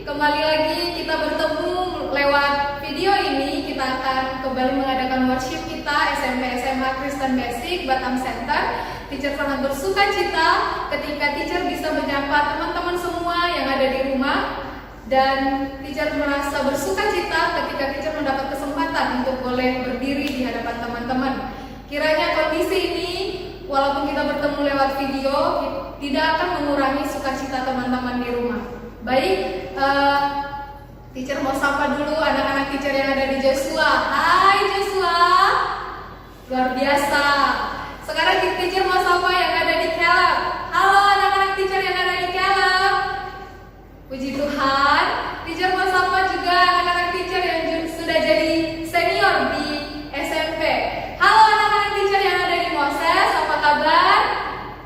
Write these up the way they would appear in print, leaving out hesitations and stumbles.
kembali lagi kita bertemu lewat video ini. Kita akan kembali mengadakan worship kita SMP SMA Kristen Basic Batam Center. Teacher sangat bersuka cita ketika teacher bisa menyapa teman-teman semua yang ada di rumah, dan teacher merasa bersuka cita ketika teacher mendapat kesempatan untuk boleh berdiri di hadapan teman-teman. Kiranya kondisi ini, walaupun kita bertemu lewat video, tidak akan mengurangi sukacita teman-teman di rumah. Baik, teacher mau sapa dulu anak-anak teacher yang ada di Joshua. Hai Joshua, luar biasa. Sekarang teacher mau sapa yang ada di Caleb. Halo anak-anak teacher yang ada di Caleb. Puji Tuhan. Teacher mau sapa juga anak-anak teacher yang sudah jadi senior di SMP. Halo anak-anak teacher yang ada di Moses, apa kabar?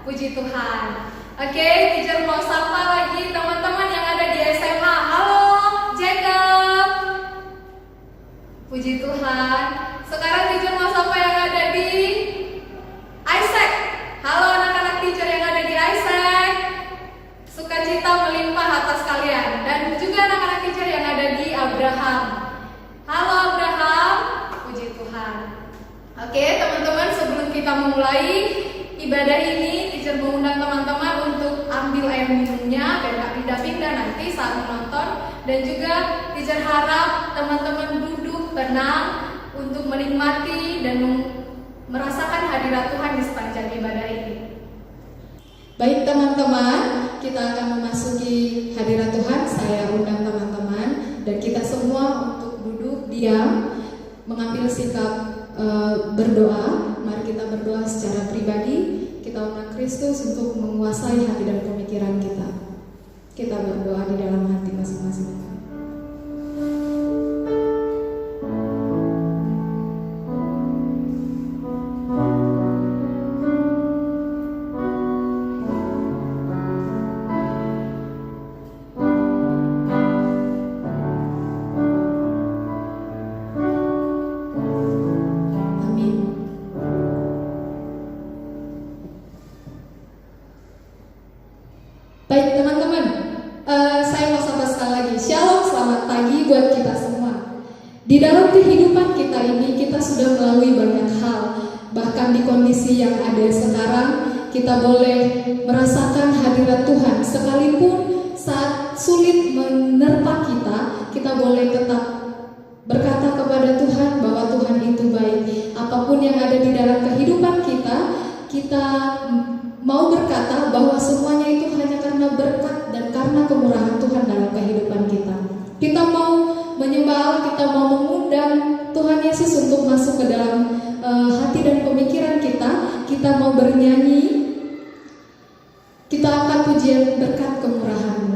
Puji Tuhan. Oke, teacher mau sapa lagi teman-teman yang ada di SMA. Halo Jacob. Puji Tuhan. Sekarang teacher mau sapa yang ada di Isaac. Halo anak-anak teacher yang ada di Isaac. Sukacita melimpah atas kalian. Dan juga anak-anak teacher yang ada di Abraham. Halo Abraham. Puji Tuhan. Oke teman-teman, sebelum kita memulai ibadah ini, teacher mengundang teman-teman untuk ambil air minumnya dan gak pindah-pindah nanti saat menonton. Dan juga teacher harap teman-teman duduk tenang untuk menikmati dan merasakan hadirat Tuhan di sepanjang ibadah ini. Baik teman-teman, kita akan memasuki hadirat Tuhan. Saya undang teman-teman dan kita semua untuk duduk diam, mengambil sikap berdoa. Mari kita berdoa secara pribadi. Kita undang Kristus untuk menguasai hati dan pemikiran kita. Kita berdoa di dalam hati masing-masing. Baik teman-teman, saya mau sapa sekali lagi. Shalom, selamat pagi buat kita semua. Di dalam kehidupan kita ini, kita sudah melalui banyak hal. Bahkan di kondisi yang ada sekarang, kita boleh merasakan hadirat Tuhan. Sekalipun saat sulit menerpa kita boleh tetap berkata kepada Tuhan bahwa Tuhan itu baik. Apapun yang ada di dalam kehidupan kita mau berkata bahwa semuanya itu hanya karena berkat dan karena kemurahan Tuhan dalam kehidupan kita. Kita mau menyembah, kita mau mengundang Tuhan Yesus untuk masuk ke dalam hati dan pemikiran kita. Kita mau bernyanyi, kita akan pujian berkat kemurahan-Mu.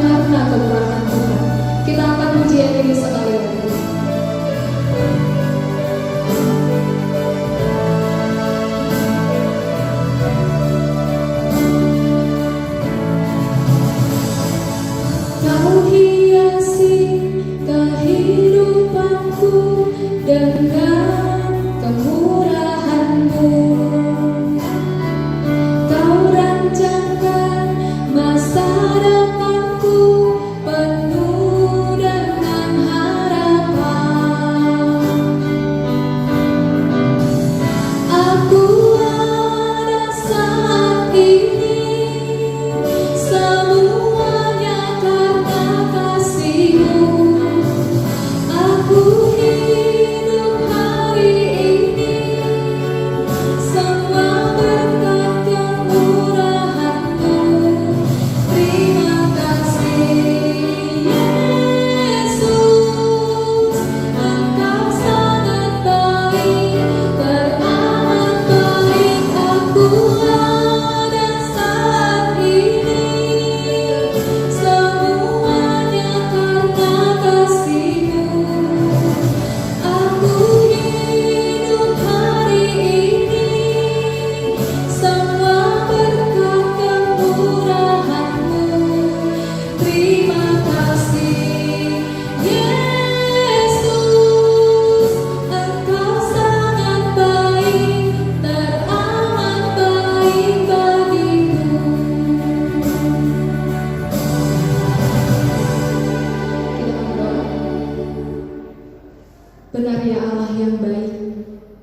karena kemurahan Tuhan. Kita akan pujian ini sekali lagi. Kau hiasi kehidupanku dengan kemurahan-Mu. Kau rancangkan masa depanku penuh dengan harapan. Aku ada saat ini, semuanya karena kasih-Mu. Aku hidup hari ini, semua berkat kemurahan-Mu. Terima kasih Yesus, Engkau sangat baik, teramat baik. Aku ada saat ini, semuanya karena kasih-Mu. Aku hidup hari ini, semua berkat kemurahan-Mu. Terima kasih Yesus, Engkau sangat baik, teramat baik bagiku. Kita berdoa. Benar ya Allah yang baik,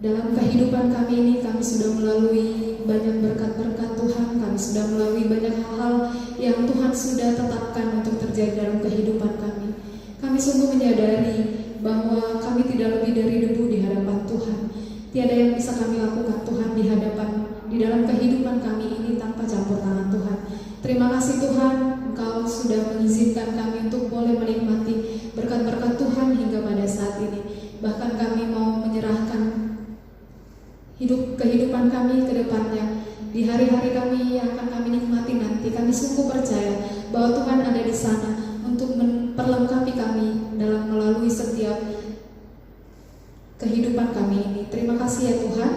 dalam kehidupan kami ini kami sudah melalui banyak berkat-berkat Tuhan, kami sudah melalui banyak hal-hal yang Tuhan sudah tetapkan untuk terjadi dalam kehidupan kami. Kami sungguh menyadari bahwa kami tidak lebih dari debu di hadapan Tuhan. Tiada yang bisa kami lakukan Tuhan di dalam kehidupan kami ini tanpa campur tangan Tuhan. Terima kasih Tuhan, Engkau sudah mengizinkan kami untuk boleh menikmati berkat-berkat Tuhan hingga pada saat ini. Bahkan kami mau menyerahkan kehidupan kami ke depannya. Di hari-hari kami yang akan kami nikmati nanti, kami sungguh percaya bahwa Tuhan ada di sana untuk memperlengkapi kami dalam melalui setiap kehidupan kami ini. Terima kasih ya Tuhan.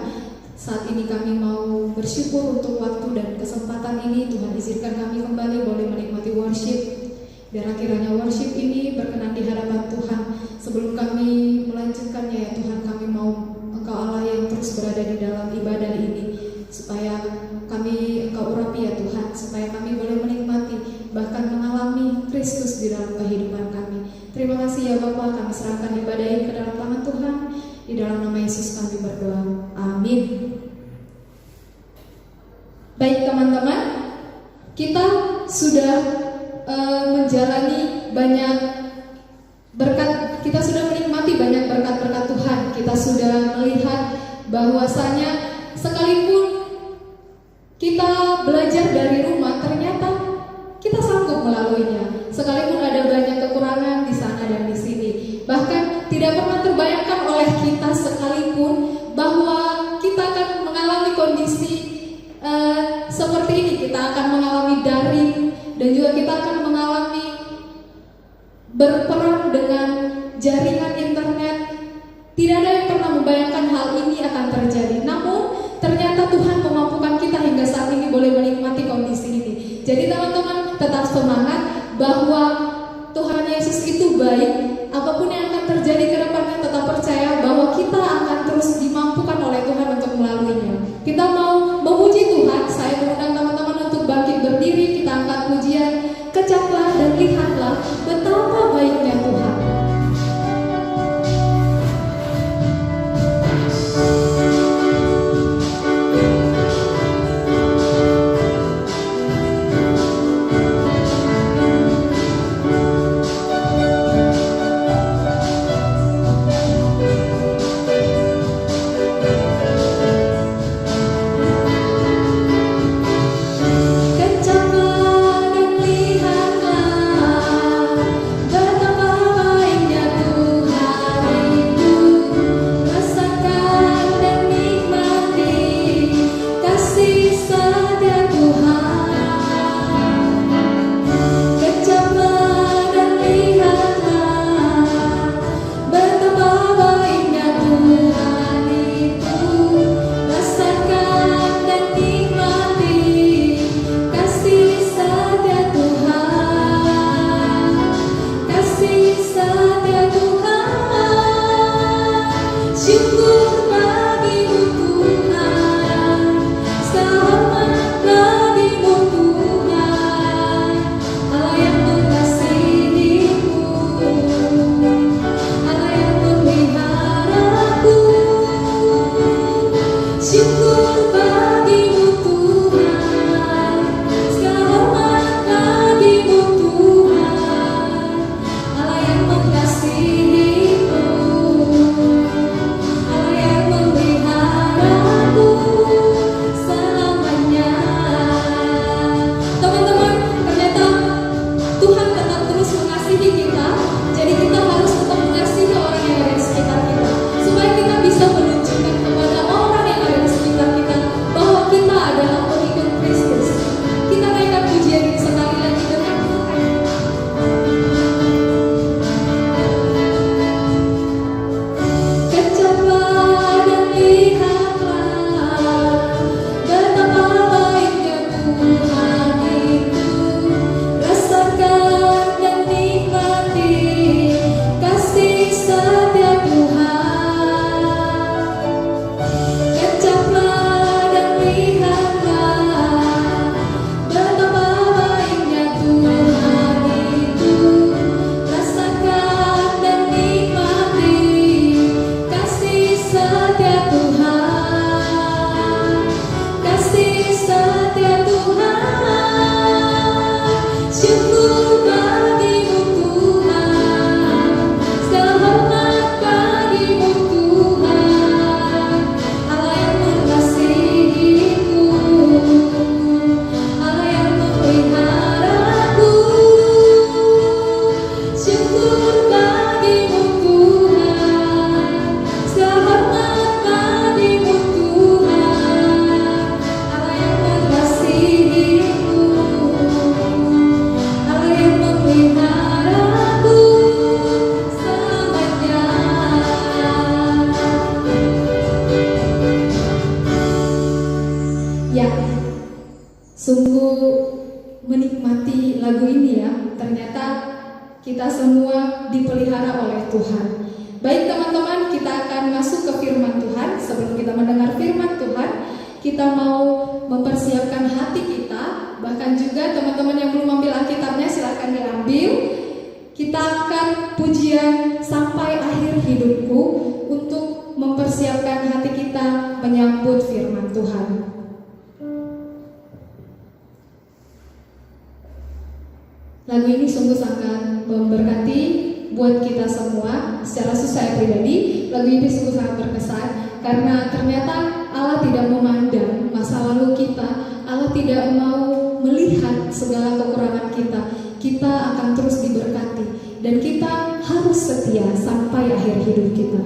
Saat ini kami mau bersyukur untuk waktu dan kesempatan ini. Tuhan izinkan kami kembali boleh menikmati worship. Biar kiranya worship ini berkenan di hadapan Tuhan. Sebelum kami melanjutkannya ya Tuhan, kami mau Engkau Allah yang terus berada di dalam ibadah ini, supaya kami Engkau urapi ya Tuhan, supaya kami boleh menikmati bahkan mengalami Kristus di dalam kehidupan kami. Terima kasih ya Bapa, kami serahkan ibadah ini ke dalam tangan Tuhan. Di dalam nama Yesus kami berdoa. Amin. Baik teman-teman, kita sudah menjalani banyak berkat, kita sudah menikmati banyak berkat-berkat Tuhan. Kita sudah melihat bahwasanya sekalipun kita belajar dari rumah, ternyata kita sanggup melaluinya. Sekalipun ada banyak kekurangan di sana dan di sini, bahkan tidak pernah terbayangkan oleh kita sekalipun bahwa kita akan mengalami kondisi seperti ini. Kita akan mengalami daring, dan juga kita akan mengalami berperang dengan jaringan internet. Tidak ada yang pernah membayangkan hal ini akan terjadi. Namun ternyata Tuhan memampukan kita hingga saat ini boleh menikmati kondisi ini. Jadi teman-teman tetap semangat bahwa Tuhan Yesus itu baik. Apapun yang akan terjadi ke depannya, tetap percaya bahwa kita akan terus dimampukan oleh Tuhan untuk melaluinya. Kita mau memuji Tuhan. Saya mengundang teman-teman untuk bangkit berdiri. Kita angkat pujian, kecaplah dan lihatlah betapa baiknya Tuhan. Kecaplah dan lihatlah Ternyata kita semua dipelihara oleh Tuhan. Baik teman-teman, kita akan masuk ke firman Tuhan. Sebelum kita mendengar firman Tuhan, kita mau mempersiapkan hati kita. Bahkan juga teman-teman yang belum ambil Alkitabnya, silakan diambil. Kita akan pujian sampai akhir hidupku untuk mempersiapkan hati kita menyambut firman Tuhan. Lagu ini sungguh sangat memberkati buat kita semua. Secara saya pribadi, lagu ini sungguh sangat berkesan karena ternyata Allah tidak memandang masa lalu kita. Allah tidak mau melihat segala kekurangan kita. Kita akan terus diberkati dan kita harus setia sampai akhir hidup kita.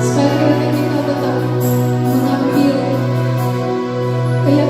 Supaya kita tetap mengambil keyakinan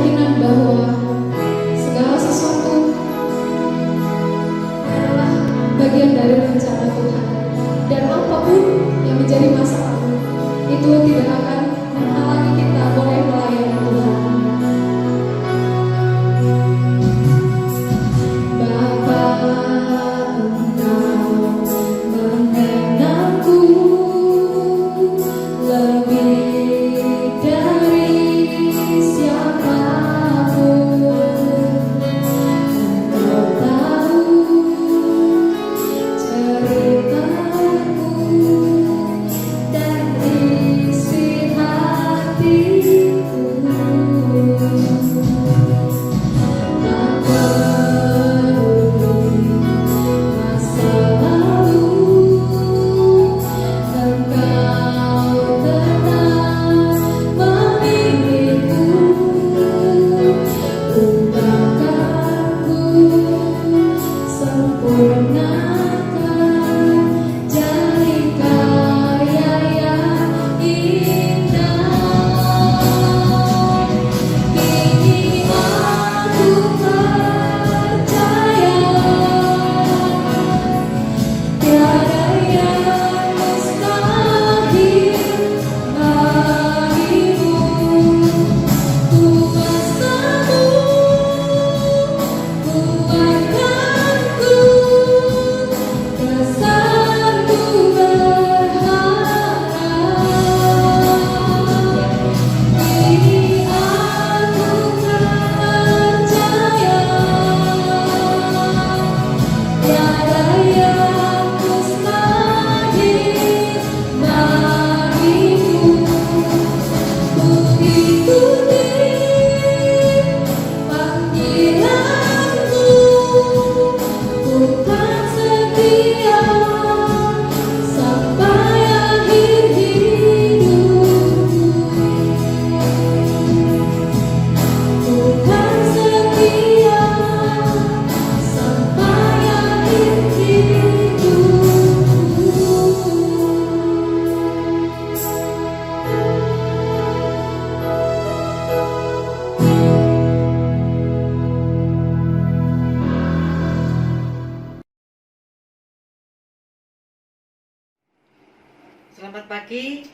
Selamat pagi.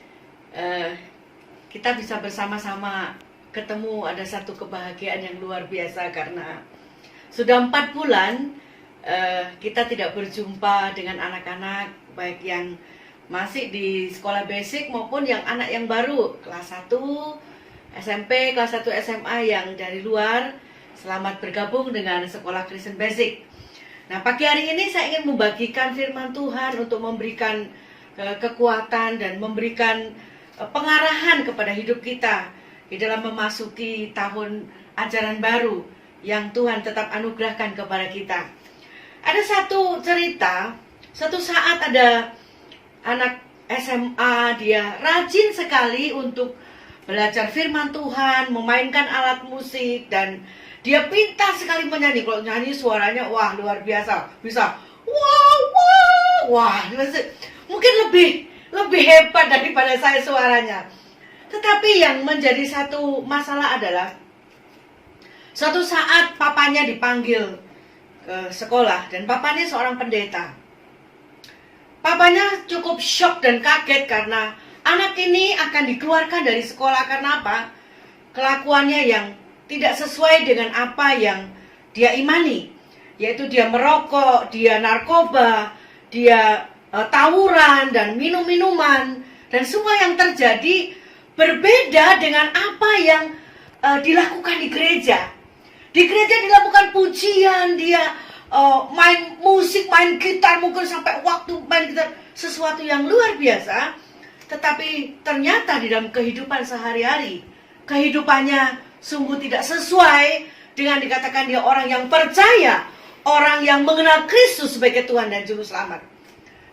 Kita bisa bersama-sama ketemu, ada satu kebahagiaan yang luar biasa karena sudah 4 bulan kita tidak berjumpa dengan anak-anak, baik yang masih di sekolah basic maupun yang anak yang baru kelas 1 SMP, kelas 1 SMA yang dari luar. Selamat bergabung dengan sekolah Kristen Basic. Nah, pagi hari ini saya ingin membagikan firman Tuhan untuk memberikan kekuatan dan memberikan pengarahan kepada hidup kita di dalam memasuki tahun ajaran baru yang Tuhan tetap anugerahkan kepada kita. Ada satu cerita, satu saat ada anak SMA, dia rajin sekali untuk belajar firman Tuhan, memainkan alat musik, dan dia pintar sekali menyanyi. Kalau nyanyi suaranya wah luar biasa, bisa wah mungkin lebih hebat daripada saya suaranya. Tetapi yang menjadi satu masalah adalah suatu saat papanya dipanggil ke sekolah dan papanya seorang pendeta. Papanya cukup shock dan kaget karena anak ini akan dikeluarkan dari sekolah karena apa? Kelakuannya yang tidak sesuai dengan apa yang dia imani, yaitu dia merokok, dia narkoba, dia tawuran dan minum-minuman, dan semua yang terjadi berbeda dengan apa yang dilakukan di gereja. Di gereja dilakukan pujian, dia main musik, main gitar, mungkin sampai waktu main gitar, sesuatu yang luar biasa. Tetapi ternyata di dalam kehidupan sehari-hari, kehidupannya sungguh tidak sesuai dengan dikatakan dia orang yang percaya, orang yang mengenal Kristus sebagai Tuhan dan Juru Selamat.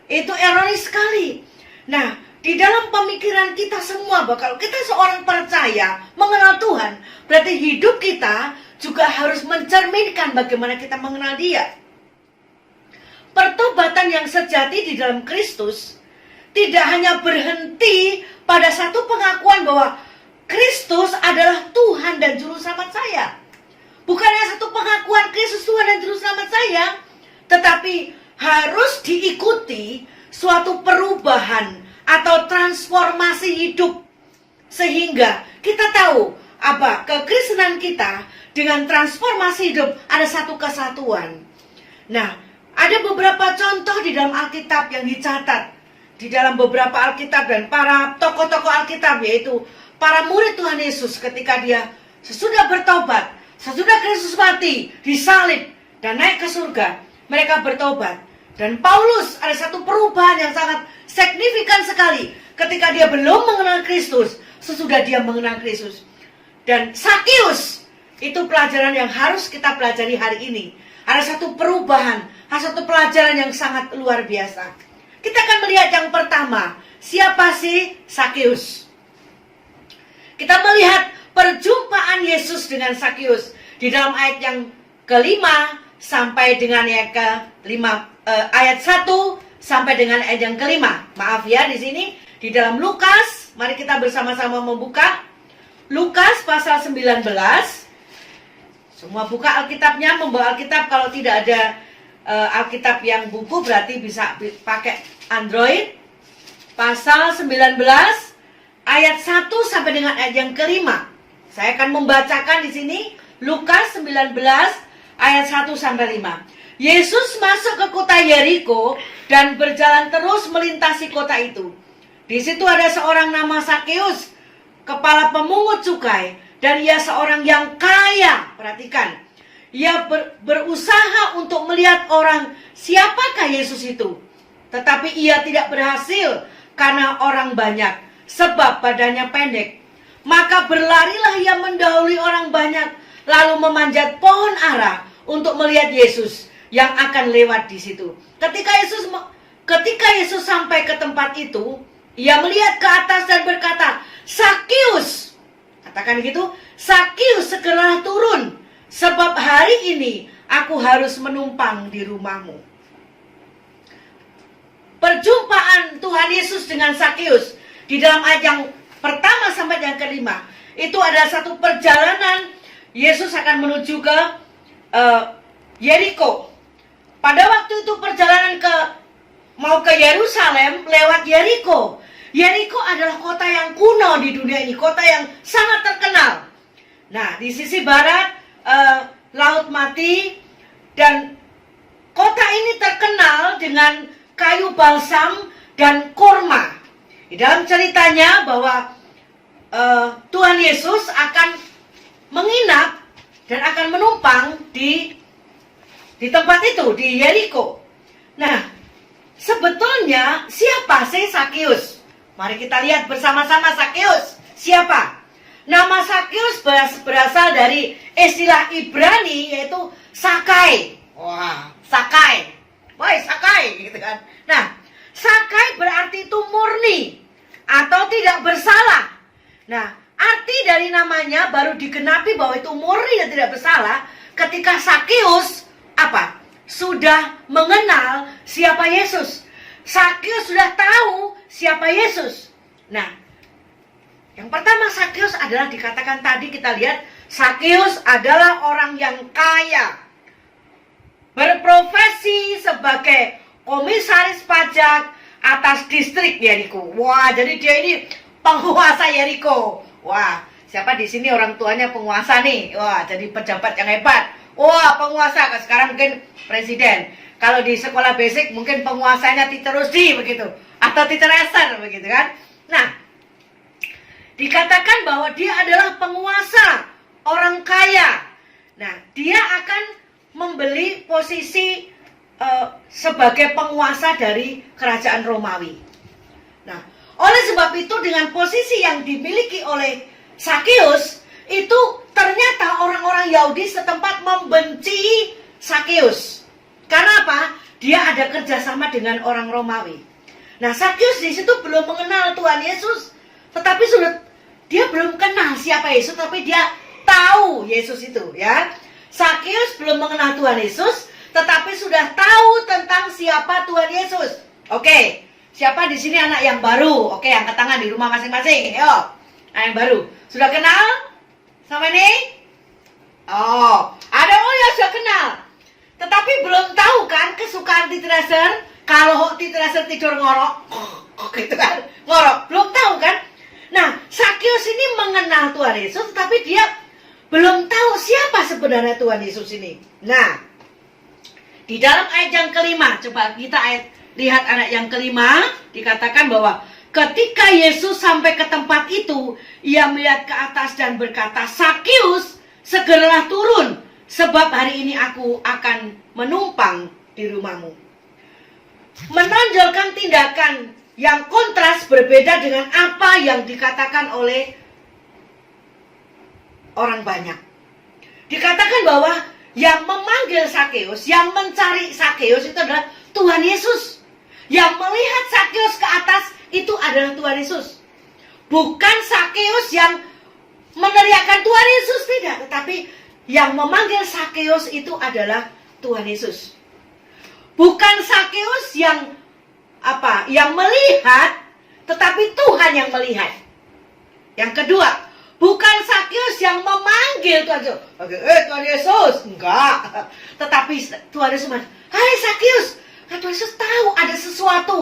Itu ironis sekali. Nah, di dalam pemikiran kita semua bahwa kalau kita seorang percaya, mengenal Tuhan, berarti hidup kita juga harus mencerminkan bagaimana kita mengenal Dia. Pertobatan yang sejati di dalam Kristus tidak hanya berhenti pada satu pengakuan bahwa Kristus adalah Tuhan dan Juru Selamat saya. Bukannya satu pengakuan Kristus Tuhan dan Juru Selamat saya, tetapi harus diikuti suatu perubahan atau transformasi hidup. Sehingga kita tahu apa kekristenan kita dengan transformasi hidup ada satu kesatuan. Nah, ada beberapa contoh di dalam Alkitab yang dicatat di dalam beberapa Alkitab dan para tokoh-tokoh Alkitab, yaitu para murid Tuhan Yesus ketika dia sesudah bertobat, sesudah Kristus mati, disalib dan naik ke surga, mereka bertobat. Dan Paulus ada satu perubahan yang sangat signifikan sekali ketika dia belum mengenal Kristus, sesudah dia mengenal Kristus. Dan Sakeus, itu pelajaran yang harus kita pelajari hari ini. Ada satu perubahan, ada satu pelajaran yang sangat luar biasa. Kita akan melihat yang pertama, siapa sih Sakeus? Kita melihat perjumpaan Yesus dengan Sakeus di dalam ayat yang kelima sampai dengan yang kelima. Ayat 1 sampai dengan ayat yang kelima. Maaf ya, di sini di dalam Lukas, mari kita bersama-sama membuka Lukas pasal 19. Semua buka Alkitabnya, membawa Alkitab. Kalau tidak ada Alkitab yang buku berarti bisa pakai Android. Pasal 19 ayat 1 sampai dengan ayat yang kelima. Saya akan membacakan di sini Lukas 19 ayat 1 sampai 5. Yesus masuk ke kota Yeriko dan berjalan terus melintasi kota itu. Di situ ada seorang nama Sakeus, kepala pemungut cukai, dan ia seorang yang kaya. Perhatikan, ia berusaha untuk melihat orang siapakah Yesus itu. Tetapi ia tidak berhasil karena orang banyak, sebab badannya pendek. Maka berlarilah Itulah ia mendahului orang banyak, lalu memanjat pohon ara untuk melihat Yesus yang akan lewat di situ. Ketika Yesus sampai ke tempat itu, ia melihat ke atas dan berkata, "Sakius," katakan gitu, "Sakius, segeralah turun, sebab hari ini aku harus menumpang di rumahmu." Perjumpaan Tuhan Yesus dengan Sakius di dalam ayat yang pertama sampai yang kelima, itu adalah satu perjalanan Yesus akan menuju ke Yeriko. Pada waktu itu perjalanan mau ke Yerusalem lewat Yeriko. Yeriko adalah kota yang kuno di dunia ini, kota yang sangat terkenal. Nah, di sisi barat Laut Mati, dan kota ini terkenal dengan kayu balsam dan kurma. Di dalam ceritanya bahwa Tuhan Yesus akan menginap dan akan menumpang di tempat itu, di Yeriko. Nah, sebetulnya siapa sih Sakius? Mari kita lihat bersama-sama Sakius. Siapa? Nama Sakius berasal dari istilah Ibrani, yaitu Sakai. Wah, Sakai. Woi, Sakai, gitu kan. Nah, Sakai berarti itu murni atau tidak bersalah. Nah, arti dari namanya baru digenapi bahwa itu murni dan tidak bersalah ketika Sakius sudah mengenal siapa Yesus. Sakius sudah tahu siapa Yesus. Nah, yang pertama Sakius adalah dikatakan tadi kita lihat, Sakius adalah orang yang kaya, berprofesi sebagai komisaris pajak atas distrik Yeriko. Wah, jadi dia ini penguasa Yeriko. Wah, siapa di sini orang tuanya penguasa nih? Wah, jadi pejabat yang hebat. Wah, penguasa. Sekarang mungkin presiden. Kalau di sekolah basic mungkin penguasanya Teacher Rusdi begitu, atau Teacher Esther begitu kan. Nah, dikatakan bahwa dia adalah penguasa, orang kaya. Nah, dia akan membeli posisi sebagai penguasa dari kerajaan Romawi. Nah, oleh sebab itu dengan posisi yang dimiliki oleh Sakius, itu ternyata orang-orang Yahudi setempat membenci Sakius. Karena apa? Dia ada kerjasama dengan orang Romawi. Nah, Sakius di situ belum mengenal Tuhan Yesus, tetapi dia belum kenal siapa Yesus, tapi dia tahu Yesus itu, ya. Sakius belum mengenal Tuhan Yesus, tetapi sudah tahu tentang siapa Tuhan Yesus. Oke, siapa di sini anak yang baru? Oke, angkat tangan di rumah masing-masing. Ayo, anak yang baru. Sudah kenal sama ini? Oh, ada orang yang sudah kenal, tetapi belum tahu kan kesukaan Titreser. Kalau Titreser tidur ngorok, gitu kan, ngorok, belum tahu kan? Nah, Sakius ini mengenal Tuhan Yesus, tetapi dia belum tahu siapa sebenarnya Tuhan Yesus ini. Nah, di dalam ayat yang kelima, coba kita lihat ayat yang kelima, dikatakan bahwa ketika Yesus sampai ke tempat itu, ia melihat ke atas dan berkata, "Sakius, segeralah turun, sebab hari ini aku akan menumpang di rumahmu." Menonjolkan tindakan yang kontras berbeda dengan apa yang dikatakan oleh orang banyak. Dikatakan bahwa yang memanggil Sakius, yang mencari Sakius itu adalah Tuhan Yesus. Yang melihat Sakius ke atas itu adalah Tuhan Yesus. Bukan Sakius yang meneriakkan Tuhan Yesus, tidak. Tetapi yang memanggil Sakius itu adalah Tuhan Yesus. Bukan Sakius yang melihat, tetapi Tuhan yang melihat. Yang kedua, bukan Sakius yang memanggil Tuhan Yesus. Tuhan Yesus, enggak. Tetapi Tuhan Yesus, "Hai Sakius." Nah, Tuhan Yesus tahu ada sesuatu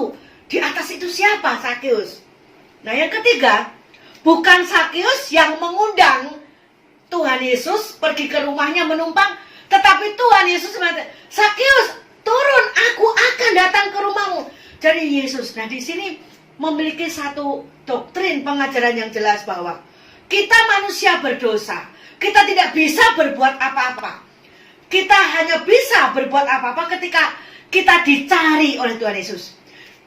di atas itu. Siapa Sakius? Nah, yang ketiga, bukan Sakius yang mengundang Tuhan Yesus pergi ke rumahnya menumpang, tetapi Tuhan Yesus mengatakan, "Sakius, turun, aku akan datang ke rumahmu." Jadi Yesus, nah di sini memiliki satu doktrin pengajaran yang jelas bahwa kita manusia berdosa. Kita tidak bisa berbuat apa-apa. Kita hanya bisa berbuat apa-apa ketika kita dicari oleh Tuhan Yesus.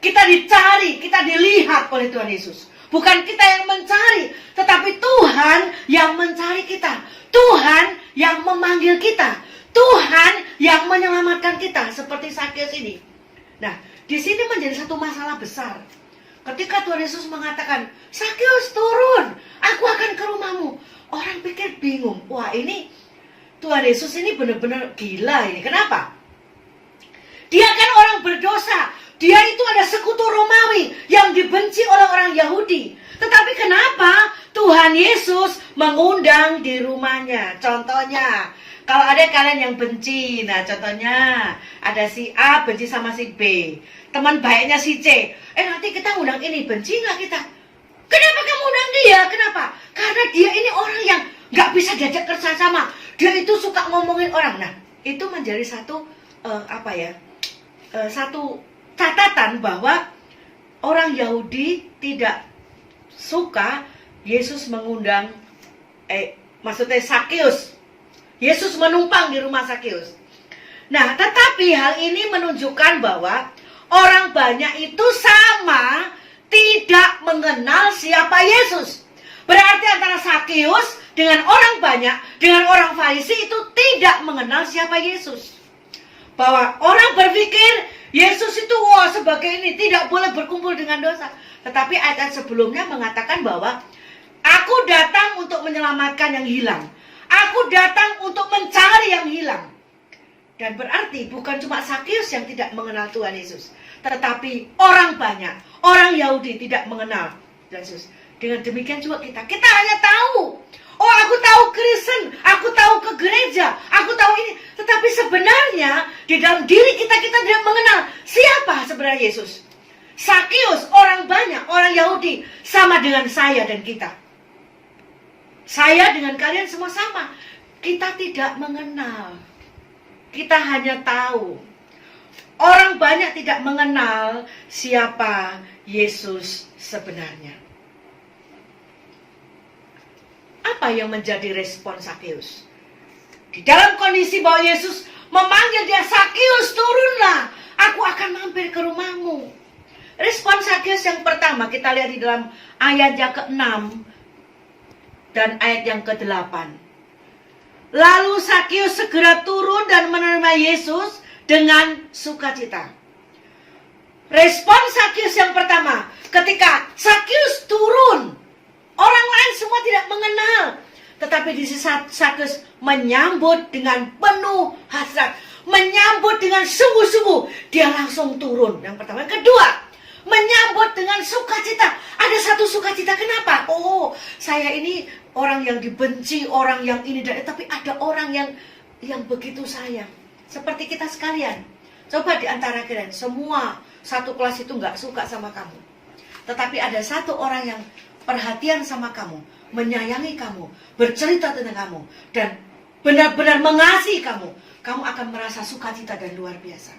Kita dicari, kita dilihat oleh Tuhan Yesus. Bukan kita yang mencari, tetapi Tuhan yang mencari kita. Tuhan yang memanggil kita. Tuhan yang menyelamatkan kita, seperti Sakeus ini. Nah, di sini menjadi satu masalah besar. Ketika Tuhan Yesus mengatakan, Sakeus turun, aku akan ke rumahmu. Orang pikir bingung. Wah, ini Tuhan Yesus ini benar-benar gila ini. Kenapa? Dia kan orang berdosa. Dia itu ada sekutu Romawi yang dibenci oleh orang Yahudi. Tetapi kenapa Tuhan Yesus mengundang di rumahnya? Contohnya, kalau ada kalian yang benci, nah contohnya ada si A benci sama si B, teman baiknya si C. Nanti kita undang ini, benci nggak kita? Kenapa kamu undang dia? Kenapa? Karena dia ini orang yang nggak bisa diajak kerjasama. Dia itu suka ngomongin orang. Nah, itu menjadi satu satu catatan bahwa orang Yahudi tidak suka Yesus mengundang maksudnya Sakeus. Yesus menumpang di rumah Sakeus. Nah, tetapi hal ini menunjukkan bahwa orang banyak itu sama tidak mengenal siapa Yesus. Berarti antara Sakeus dengan orang banyak, dengan orang Farisi itu tidak mengenal siapa Yesus. Bahwa orang berpikir Yesus itu sebagai ini tidak boleh berkumpul dengan dosa. Tetapi ayat sebelumnya mengatakan bahwa aku datang untuk menyelamatkan yang hilang. Aku datang untuk mencari yang hilang. Dan berarti bukan cuma Sakeus yang tidak mengenal Tuhan Yesus, tetapi orang banyak, orang Yahudi tidak mengenal Yesus. Dengan demikian juga kita hanya tahu, aku tahu Kristen, aku tahu ke gereja, aku tahu ini. Tetapi sebenarnya di dalam diri kita tidak mengenal siapa sebenarnya Yesus. Sakeus, orang banyak, orang Yahudi, sama dengan saya dan kita. Saya dengan kalian semua sama. Kita tidak mengenal. Kita hanya tahu. Orang banyak tidak mengenal siapa Yesus sebenarnya. Apa yang menjadi respon Sakeus? Di dalam kondisi bahwa Yesus memanggil dia, Sakeus turunlah, aku akan mampir ke rumahmu. Respon Sakeus yang pertama kita lihat di dalam ayat yang ke-6 dan ayat yang ke-8. Lalu Sakeus segera turun dan menerima Yesus dengan sukacita. Respon Sakeus yang pertama, ketika Sakeus turun, orang lain semua tidak mengenal. Tetapi di sisi Sakeus menyambut dengan penuh hasrat, menyambut dengan sungguh-sungguh. Dia langsung turun. Yang pertama. Yang kedua, menyambut dengan sukacita. Ada satu sukacita. Kenapa? Saya ini orang yang dibenci, orang yang ini dan tapi ada orang yang begitu sayang. Seperti kita sekalian. Coba di antara kalian, semua satu kelas itu nggak suka sama kamu. Tetapi ada satu orang yang perhatian sama kamu, menyayangi kamu, bercerita tentang kamu, dan benar-benar mengasihi kamu. Kamu akan merasa sukacita dan luar biasa.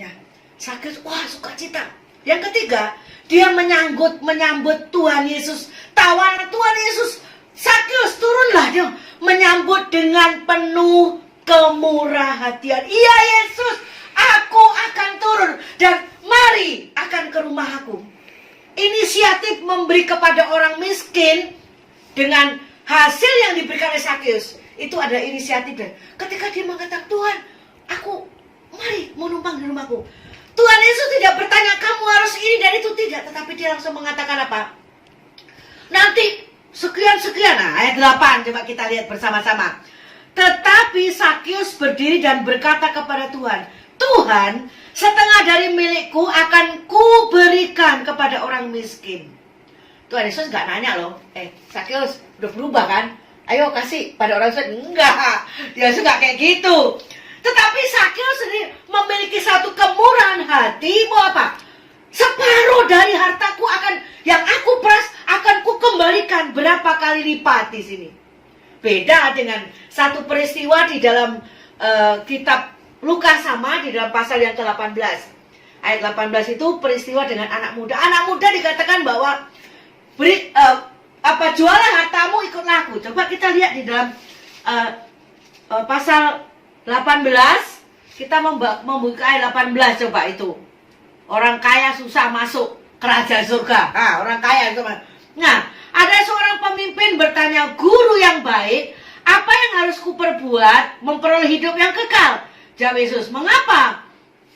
Ya, Sakeus, sukacita. Yang ketiga, dia menyambut Tuhan Yesus. Tawaran Tuhan Yesus, Sakeus turunlah, dia menyambut dengan penuh kemurahhatian. Iya Yesus, aku akan turun dan mari akan ke rumah aku. Inisiatif memberi kepada orang miskin dengan hasil yang diberikan oleh Sakeus itu ada inisiatif. Dan ketika dia mengatakan, Tuhan, mari mau numpang di rumahku. Tuhan Yesus tidak bertanya kamu harus ini dan itu, tidak, tetapi dia langsung mengatakan apa? Nanti sekian. Nah, ayat 8 coba kita lihat bersama-sama. Tetapi Sakeus berdiri dan berkata kepada Tuhan, Tuhan, setengah dari milikku akan kuberikan kepada orang miskin. Tuhan Yesus gak nanya loh, Sakeus udah berubah kan? Ayo kasih pada orang miskin. Enggak, dia suka kayak gitu. Tetapi Sakeus sendiri memiliki satu kemurahan hati. Mau apa? Separuh dari hartaku yang aku peras akan kukembalikan berapa kali lipat di sini. Beda dengan satu peristiwa di dalam kitab Lukas sama di dalam pasal yang ke-18. Ayat 18 itu peristiwa dengan anak muda. Anak muda dikatakan bahwa jualah hartamu ikutlah aku. Coba kita lihat di dalam pasal 18, kita membuka ayat 18 coba itu. Orang kaya susah masuk ke kerajaan surga. Orang kaya itu. Nah, ada seorang pemimpin bertanya, "Guru yang baik, apa yang harus kuperbuat memperoleh hidup yang kekal?" Jawab Yesus, "Mengapa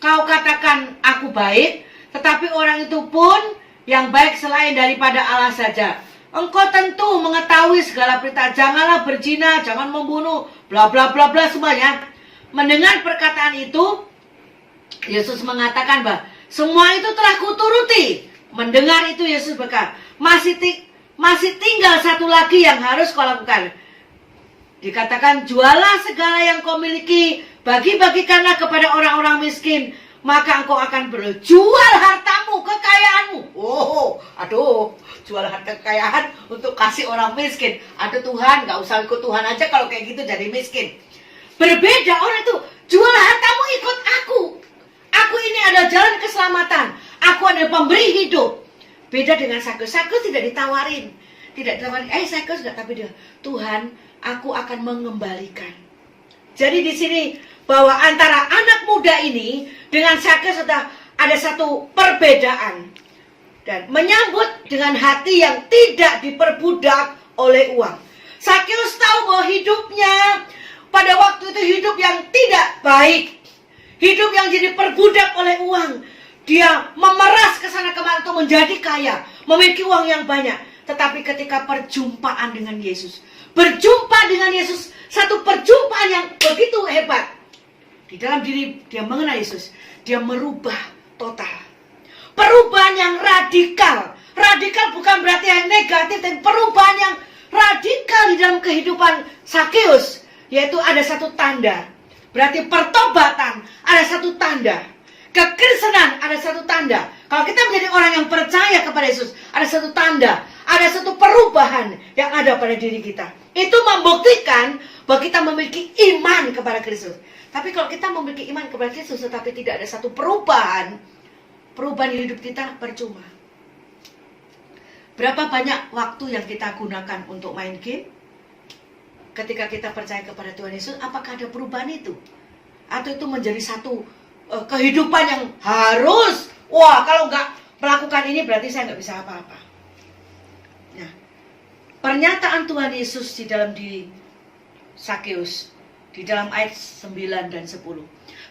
kau katakan aku baik, tetapi orang itu pun yang baik selain daripada Allah saja? Engkau tentu mengetahui segala perintah, janganlah berzina, jangan membunuh, bla bla bla bla semuanya." Mendengar perkataan itu, Yesus mengatakan bahwa semua itu telah kuturuti. Mendengar itu Yesus berkata, masih tinggal satu lagi yang harus kau lakukan. Dikatakan, jualah segala yang kau miliki, bagi-bagikanlah kepada orang-orang miskin, maka engkau akan beroleh. Jual hartamu, kekayaanmu. Aduh, jual harta kekayaan untuk kasih orang miskin. Aduh Tuhan, gak usah ikut Tuhan aja kalau kayak gitu jadi miskin. Berbeda orang itu, jual hartamu ikut aku. Aku ini adalah jalan keselamatan. Aku adalah pemberi hidup. Beda dengan Sakeus. Sakeus tidak ditawarin. Tidak ditawarin, Sakeus enggak, tapi dia, Tuhan, aku akan mengembalikan. Jadi di sini bahwa antara anak muda ini dengan Sakeus ada satu perbedaan. Dan menyambut dengan hati yang tidak diperbudak oleh uang. Sakeus tahu bahwa hidupnya pada waktu itu hidup yang tidak baik. Hidup yang jadi perbudak oleh uang. Dia memeras ke sana kemari untuk menjadi kaya, memiliki uang yang banyak. Tetapi ketika perjumpaan dengan Yesus, berjumpa dengan Yesus, satu perjumpaan yang begitu hebat. Di dalam diri dia mengenal Yesus, dia merubah total. Perubahan yang radikal. Radikal bukan berarti yang negatif, tapi perubahan yang radikal di dalam kehidupan Sakeus. Yaitu ada satu tanda. Berarti pertobatan ada satu tanda. Kekristenan ada satu tanda. Kalau kita menjadi orang yang percaya kepada Yesus, ada satu tanda. Ada satu perubahan yang ada pada diri kita. Itu membuktikan bahwa kita memiliki iman kepada Kristus. Tapi kalau kita memiliki iman kepada Kristus tetapi tidak ada satu perubahan hidup kita percuma. Berapa banyak waktu yang kita gunakan untuk main game? Ketika kita percaya kepada Tuhan Yesus, apakah ada perubahan itu? Atau itu menjadi satu kehidupan yang harus, kalau nggak melakukan ini berarti saya nggak bisa apa-apa. Nah, pernyataan Tuhan Yesus di dalam diri Sakeus, di dalam ayat 9 dan 10.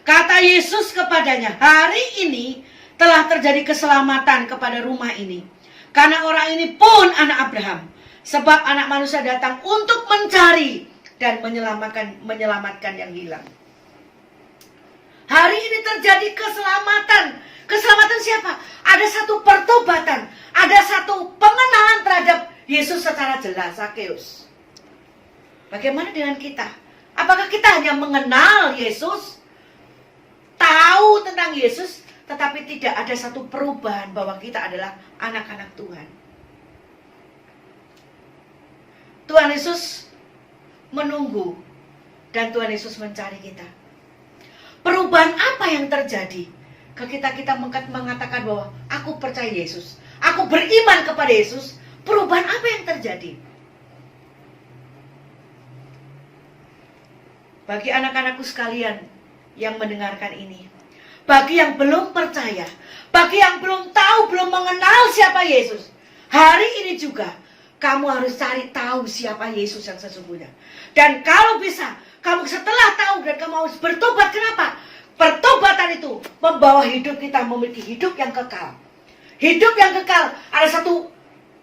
Kata Yesus kepadanya, hari ini telah terjadi keselamatan kepada rumah ini. Karena orang ini pun anak Abraham. Sebab anak manusia datang untuk mencari dan menyelamatkan yang hilang. Hari ini terjadi keselamatan. Keselamatan siapa? Ada satu pertobatan. Ada satu pengenalan terhadap Yesus secara jelas. Sakeus. Bagaimana dengan kita? Apakah kita hanya mengenal Yesus? Tahu tentang Yesus? Tetapi tidak ada satu perubahan bahwa kita adalah anak-anak Tuhan. Tuhan Yesus menunggu dan Tuhan Yesus mencari kita. Perubahan apa yang terjadi ketika kita mengatakan bahwa aku percaya Yesus, aku beriman kepada Yesus? Perubahan apa yang terjadi? Bagi anak-anakku sekalian yang mendengarkan ini, bagi yang belum percaya, bagi yang belum tahu, belum mengenal siapa Yesus, hari ini juga kamu harus cari tahu siapa Yesus yang sesungguhnya. Dan kalau bisa, kamu setelah tahu dan kamu harus bertobat. Kenapa? Pertobatan itu membawa hidup kita memiliki hidup yang kekal. Hidup yang kekal ada satu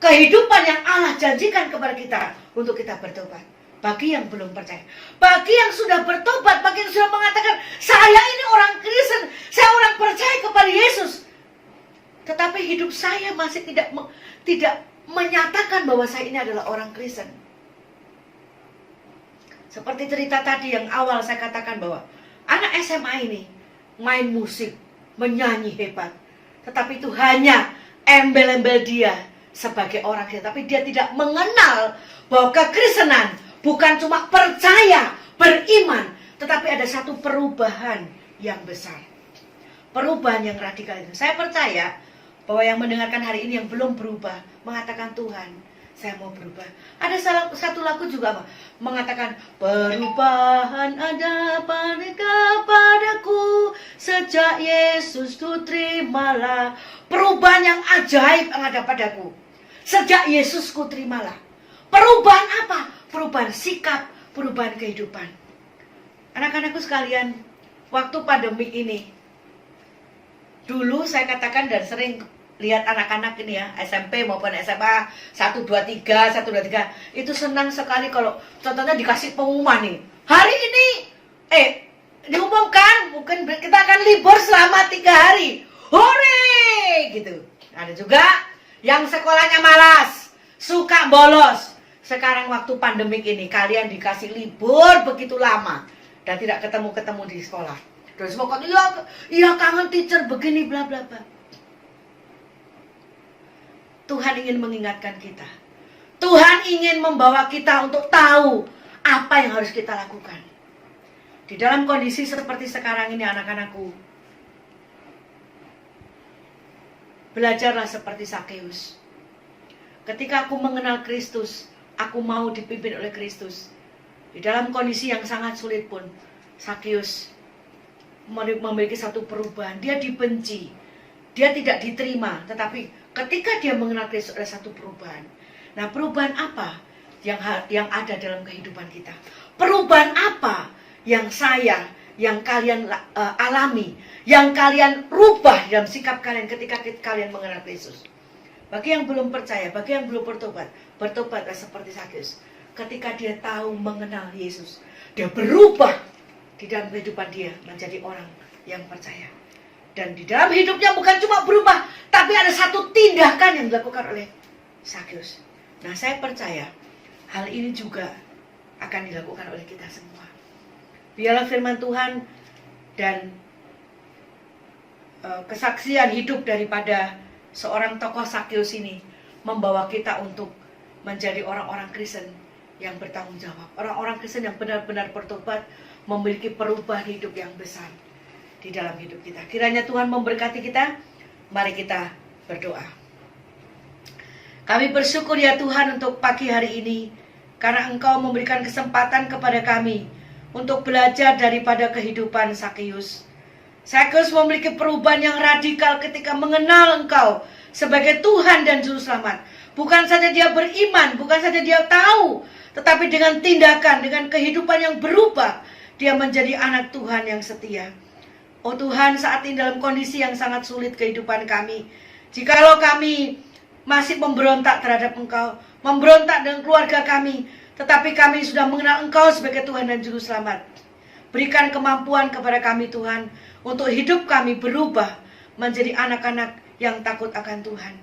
kehidupan yang Allah janjikan kepada kita untuk kita bertobat. Bagi yang belum percaya, bagi yang sudah bertobat, bagi yang sudah mengatakan, saya ini orang Kristen, saya orang percaya kepada Yesus, tetapi hidup saya masih tidak menyatakan bahwa saya ini adalah orang Kristen. Seperti cerita tadi yang awal saya katakan bahwa anak SMA ini main musik, menyanyi hebat, tetapi itu hanya embel-embel dia sebagai orang Kristen. Tapi dia tidak mengenal bahwa kekristenan bukan cuma percaya, beriman, tetapi ada satu perubahan yang besar. Perubahan yang radikal itu. Saya percaya bahwa yang mendengarkan hari ini yang belum berubah mengatakan, Tuhan, saya mau berubah. Ada satu lagu juga mengatakan, perubahan ada padaku, Sejak Yesus ku terimalah. Perubahan yang ajaib yang ada padaku. Sejak Yesus ku terimalah. Perubahan apa? Perubahan sikap, perubahan kehidupan. Anak-anakku sekalian, waktu pandemi ini, dulu saya katakan dan sering lihat anak-anak ini ya, SMP maupun SMA 1, 2, 3, 1, 2, 3, itu senang sekali kalau contohnya dikasih pengumuman nih. Hari ini, diumumkan mungkin kita akan libur selama 3 hari. Hore! Gitu. Ada juga yang sekolahnya malas, suka bolos. Sekarang waktu pandemik ini kalian dikasih libur begitu lama dan tidak ketemu-ketemu di sekolah. Terus semua kan, iya kangen teacher begini bla bla bla. Tuhan ingin mengingatkan kita. Tuhan ingin membawa kita untuk tahu apa yang harus kita lakukan. Di dalam kondisi seperti sekarang ini anak-anakku, belajarlah seperti Sakeus. Ketika aku mengenal Kristus, aku mau dipimpin oleh Kristus. Di dalam kondisi yang sangat sulit pun, Sakeus memiliki satu perubahan. Dia dibenci, dia tidak diterima. Tetapi ketika dia mengenal Kristus, ada satu perubahan. Nah, perubahan apa yang ada dalam kehidupan kita? Perubahan apa yang yang kalian alami, yang kalian rubah dalam sikap kalian ketika kalian mengenal Kristus? Bagi yang belum percaya, bagi yang belum bertobat, bertobatlah seperti Sakeus. Ketika dia tahu mengenal Yesus, dia berubah di dalam kehidupan dia menjadi orang yang percaya. Dan di dalam hidupnya bukan cuma berubah, tapi ada satu tindakan yang dilakukan oleh Sakeus. Nah, saya percaya hal ini juga akan dilakukan oleh kita semua. Biarlah firman Tuhan dan kesaksian hidup daripada seorang tokoh Sakeus ini membawa kita untuk menjadi orang-orang Kristen yang bertanggung jawab. Orang-orang Kristen yang benar-benar bertobat, memiliki perubahan hidup yang besar di dalam hidup kita. Kiranya Tuhan memberkati kita. Mari kita berdoa. Kami bersyukur ya Tuhan untuk pagi hari ini, karena Engkau memberikan kesempatan kepada kami untuk belajar daripada kehidupan Sakeus. Sakeus memiliki perubahan yang radikal ketika mengenal Engkau sebagai Tuhan dan Juru Selamat. Bukan saja dia beriman, bukan saja dia tahu, tetapi dengan tindakan, dengan kehidupan yang berubah, dia menjadi anak Tuhan yang setia. Oh Tuhan, saat ini dalam kondisi yang sangat sulit kehidupan kami, jikalau kami masih memberontak terhadap Engkau, memberontak dengan keluarga kami, tetapi kami sudah mengenal Engkau sebagai Tuhan dan Juru Selamat. Berikan kemampuan kepada kami Tuhan, untuk hidup kami berubah menjadi anak-anak yang takut akan Tuhan.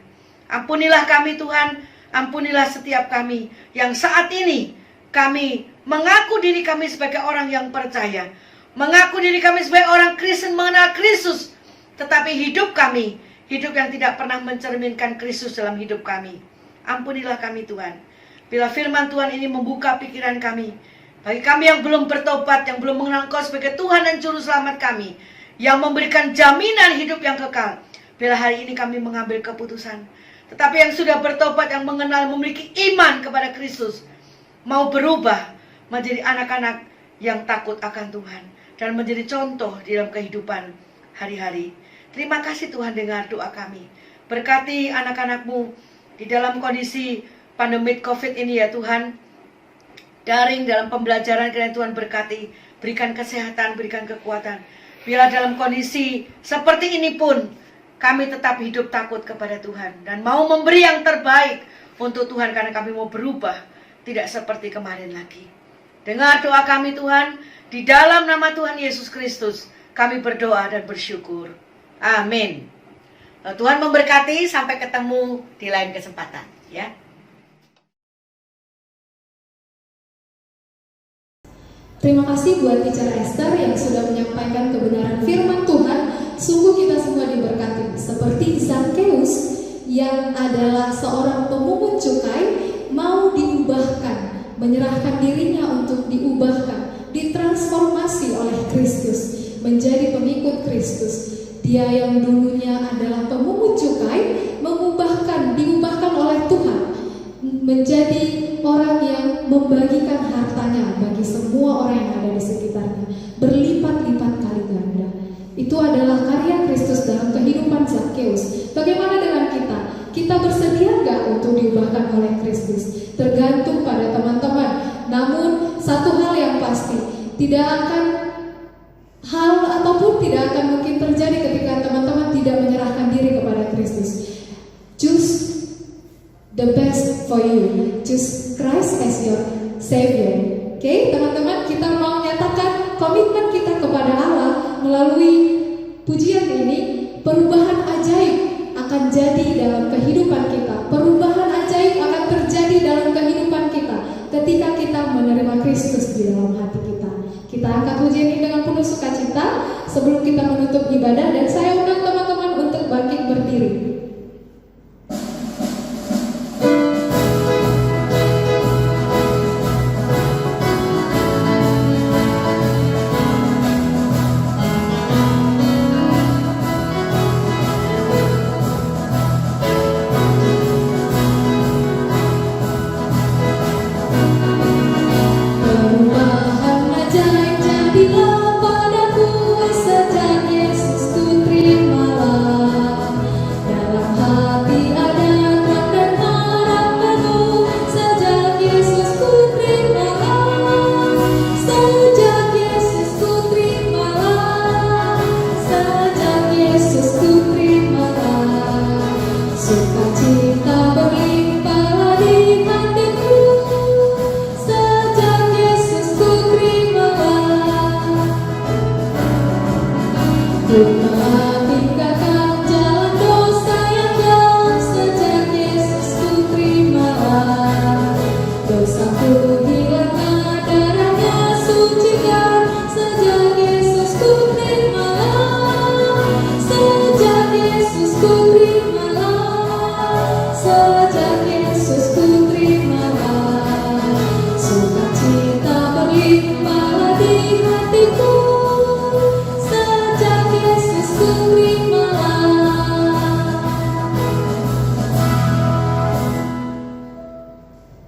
Ampunilah kami Tuhan, ampunilah setiap kami yang saat ini kami mengaku diri kami sebagai orang yang percaya, mengaku diri kami sebagai orang Kristen mengenal Kristus, tetapi hidup kami, hidup yang tidak pernah mencerminkan Kristus dalam hidup kami. Ampunilah kami Tuhan. Bila firman Tuhan ini membuka pikiran kami, bagi kami yang belum bertobat, yang belum mengenal Engkau sebagai Tuhan dan Juru Selamat kami, yang memberikan jaminan hidup yang kekal, bila hari ini kami mengambil keputusan, tetapi yang sudah bertobat, yang mengenal, memiliki iman kepada Kristus, mau berubah menjadi anak-anak yang takut akan Tuhan dan menjadi contoh di dalam kehidupan hari-hari. Terima kasih Tuhan, dengar doa kami. Berkati anak-anak-Mu di dalam kondisi pandemi COVID ini ya Tuhan. Daring dalam pembelajaran, kiranya Tuhan berkati, berikan kesehatan, berikan kekuatan. Bila dalam kondisi seperti ini pun kami tetap hidup takut kepada Tuhan dan mau memberi yang terbaik untuk Tuhan, karena kami mau berubah, tidak seperti kemarin lagi. Dengar doa kami Tuhan, di dalam nama Tuhan Yesus Kristus kami berdoa dan bersyukur. Amin. Tuhan memberkati, sampai ketemu di lain kesempatan ya. Terima kasih buat Teacher Esther yang sudah menyampaikan kebenaran firman Tuhan. Sungguh kita semua diberkati. Seperti Sakeus yang adalah seorang pemungut cukai, mau diubahkan, menyerahkan dirinya untuk diubahkan, ditransformasi oleh Kristus, menjadi pengikut Kristus. Dia yang dulunya adalah pemungut cukai, diubahkan oleh Tuhan, menjadi orang yang membagikan hartanya bagi semua orang yang ada di sekitarnya, berlipat-lipat kali ganda. Itu adalah karya Kristus dalam kehidupan Zakheus. Bagaimana dengan kita? Kita bersedia nggak untuk diubahkan oleh Kristus? Tergantung pada teman-teman. Namun satu hal yang pasti, tidak akan mungkin terjadi ketika teman-teman tidak menyerahkan diri kepada Kristus. Choose the best for you. Choose Christ as your Savior. Oke, teman-teman, kita mau menyatakan komitmen kita kepada Allah melalui pujian ini. Perubahan ajaib akan jadi dalam kehidupan kita. Perubahan ajaib akan terjadi dalam kehidupan kita ketika kita menerima Kristus di dalam hati kita. Kita angkat pujian ini dengan penuh sukacita sebelum kita menutup ibadah, dan saya undang teman-teman untuk bangkit berdiri.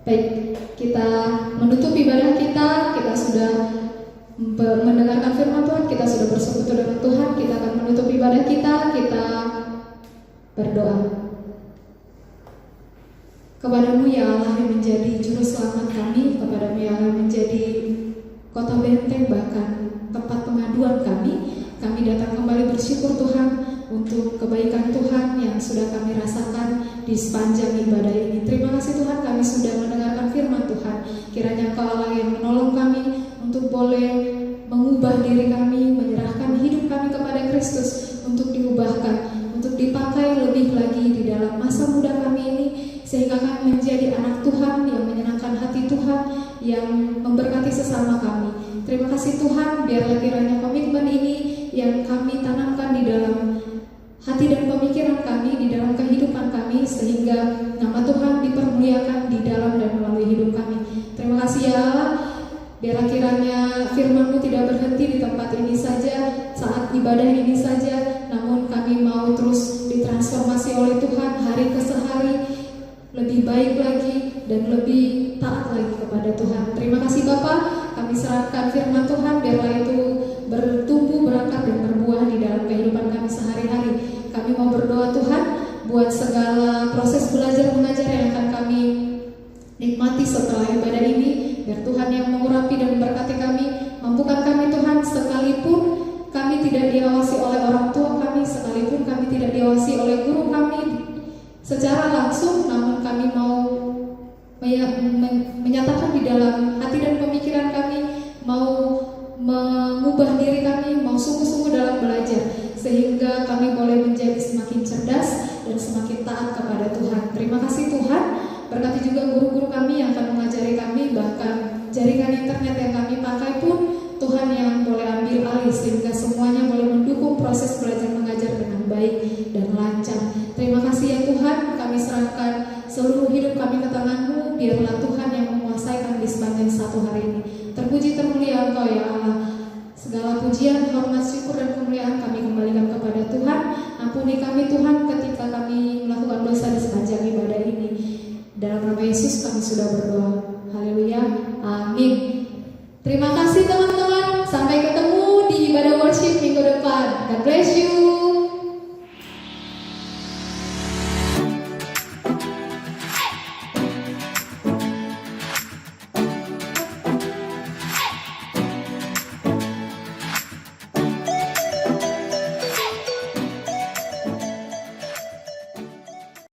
Baik, kita menutup ibadah kita sudah mendengarkan firman Tuhan, kita sudah bersekutu dengan Tuhan. Kita akan menutup ibadah kita berdoa. Kepadamu ya Allah yang menjadi juru selamat kami, kepadamu ya Allah yang menjadi kota benteng, bahkan tempat pengaduan kami datang kembali bersyukur Tuhan untuk kebaikan Tuhan yang sudah kami rasakan di sepanjang ibadah ini. Terima kasih Tuhan, kami sudah mendengarkan firman Tuhan. Kiranya Engkau Allah yang menolong kami untuk boleh mengubah diri kami, menyerahkan hidup kami kepada Kristus untuk diubahkan, untuk dipakai lebih lagi di dalam masa muda kami ini, sehingga kami menjadi anak Tuhan yang menyenangkan hati Tuhan, yang memberkati sesama kami. Terima kasih Tuhan, biarlah kiranya komitmen ini yang kami tanamkan di dalam hati dan pemikiran kami, di dalam kehidupan kami, sehingga nama Tuhan dipermuliakan di dalam dan melalui hidup kami. Terima kasih ya Allah, biarlah kiranya firman-Mu tidak berhenti di tempat ini saja, saat ibadah ini saja, namun kami mau terus ditransformasi oleh Tuhan hari ke hari, lebih baik lagi dan lebih taat lagi kepada Tuhan. Terima kasih Bapa, kami serahkan firman Tuhan, biarlah itu bertumbuh, berangkat dan berbuah di dalam kehidupan kami sehari-hari. Kami mau berdoa Tuhan buat segala proses belajar mengajar yang akan kami nikmati setelah ibadah ini, biar Tuhan yang mengurapi dan memberkati kami. Mampukan kami Tuhan, sekalipun kami tidak diawasi oleh orang tua kami, sekalipun kami tidak diawasi oleh guru kami secara langsung, namun kami mau menyatakan di dalam hati dan pemikiran kami, mau mengubah diri kami, mau sungguh-sungguh dalam belajar, sehingga kami boleh menjadi semakin cerdas dan semakin taat kepada Tuhan. Terima kasih Tuhan, berkati juga guru-guru kami yang akan mengajari kami, bahkan jaringan internet yang kami pakai pun Tuhan yang boleh ambil alih, sehingga semuanya boleh mendukung proses belajar mengajar dengan baik dan lancar. Terima kasih ya Tuhan, kami serahkan seluruh hidup kami ke tangan-Mu, biarlah Tuhan yang menguasai kami di sepanjang satu hari ini. Terpuji termulia Engkau ya Allah. Segala pujian, hormat, syukur dan kemuliaan kami kembalikan kepada Tuhan. Ampuni kami Tuhan ketika kami melakukan dosa di sepanjang ibadah ini. Dalam nama Yesus kami sudah berdoa. Haleluya. Amin. Terima kasih teman-teman. Sampai ketemu di ibadah worship minggu depan. God bless you.